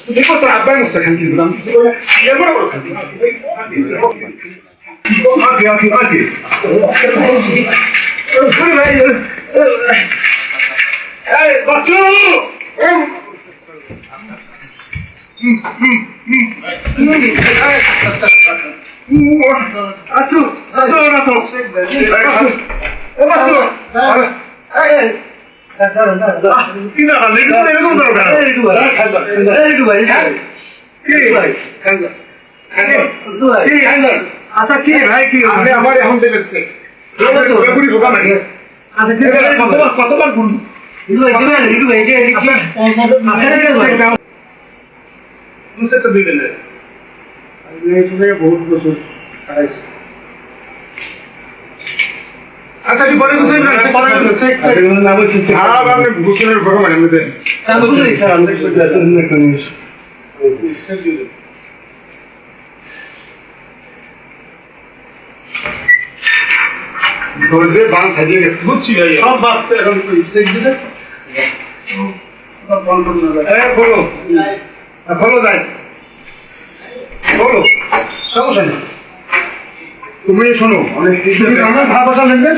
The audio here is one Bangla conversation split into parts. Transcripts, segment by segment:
Dico tra bene sta cantino, non si vuole. E allora lo cantino. Anche. Baccio! আচ্ছা কি ভাই কি আপনি আমার এখন দেখেছে কতবার বলুন বহুত বছর আচ্ছা পরে গোসলের ভগবান ধরে বান থাকিয়ে গেছে বুঝছি সব বাদ এখন খোলো যায় বলো সমস্যা নেই তুমি শোনো অনেক ভাষা লিখবেন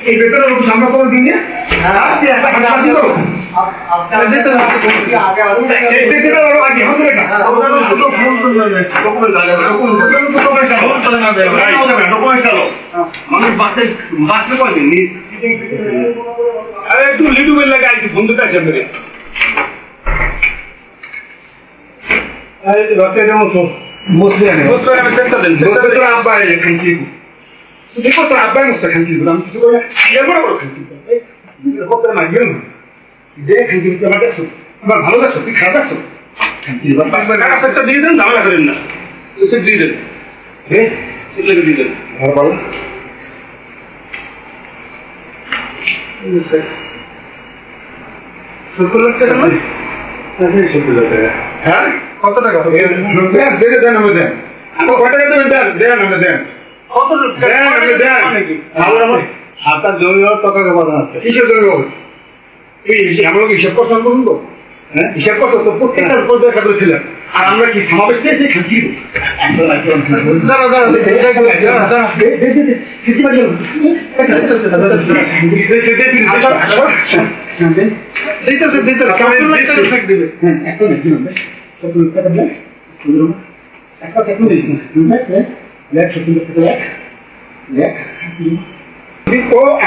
এই ভেতরে সামনে তোমার দিয়ে একটু লিডু বেল লাগে আইসি বন্ধু কাছে Dico tra bene sta cantino, non si vuole. E allora lo cantino. Idea cantino ma adesso. Ma ভালো আছো তুই খারাপ আছো cantino বাবা টাকা সেটা দিয়ে দেন ঝামেলা করেন না সে দিয়ে দেন হ্যাঁ সেটা দিয়ে দেন আর বলো হ্যাঁ কত টাকা দেন আমি দেন কত টাকা দেন আমি দেন আপনার জমি টাকা কথা আছে কিসের জমি আমরা হিসাব করছেন বলুন তো হ্যাঁ হিসাব করছো তো প্রত্যেকটা পর্যায়ে কাজ ছিলেন আর আমরা কি সমাবেশ চেয়েছি কি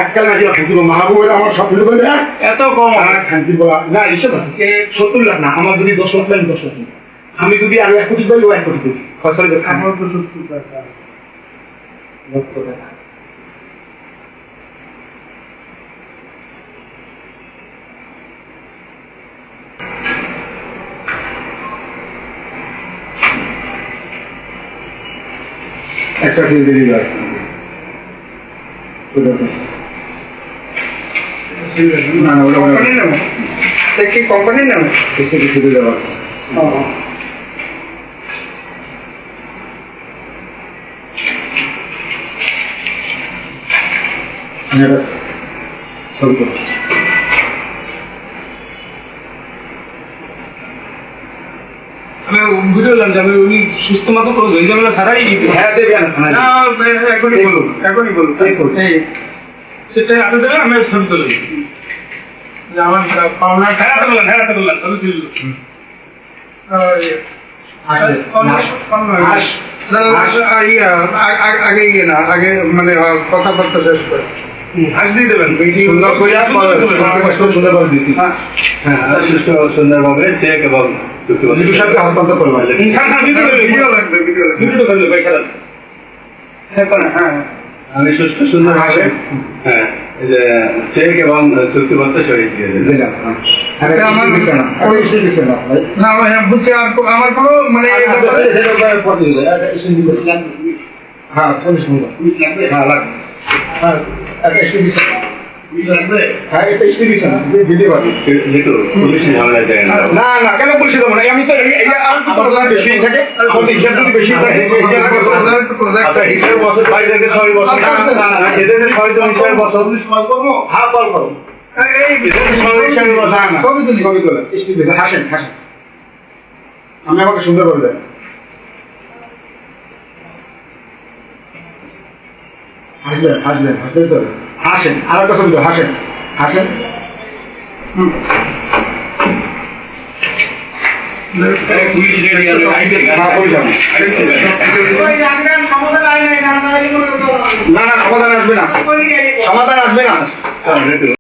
এককাল না খান্তি মাহবুবের আমার সব এত কম খান্তি বলা না হিসেব আছে 70 লাখ না আমার যদি 10 লাখ লাগে 10 লাখ আমি যদি আরো 1 কোটি পাই ও 1 কোটি পাই ফসল আমার তো 70 টাকা লক্ষ টাকা একটা দিন দেরি যায় কোম্পানি নাম কিছু কিছু দেওয়া আছে বুঝলাম যে আমি উনি সুস্থ মতো কোনো ঝঞ্ঝামেলা ছাড়াই হ্যাঁ দেবেন এখনই বলুন সেটাই আগে দেবে আমি ছবি তুলে আমার পাওনা হেরাতে বললাম আগে ইয়ে না আগে মানে কথাবার্তা শেষ করে হাস দিয়ে দেবেন সুন্দরভাবে দিচ্ছি হ্যাঁ সুন্দরভাবে চেক এবং হস্তান্তর করবেন হ্যাঁ আমি সুস্থ সুন্দর ভাবে হ্যাঁ চেক এবং চুক্তিপত্র সই দিয়ে দিলাম বুঝছি আমার কোনো মানে হ্যাঁ লাগবে হ্যাঁ হ্যাঁ এটা স্টেডিশন দিতে পারি না না কেন পুলিশে দেবো না আমি তো আমার বেশি থাকে আমাদের হিসাব যদি বেশি থাকে হ্যাঁ কল করো হাসেন হাসেন আমি আমাকে সুন্দর করে দেন হাসবেন হাসবেন হাসবেন তো হাসেন আর একটা ছবি হাসেন হাসেন না না সমাধান আসবে না সমাধান আসবে না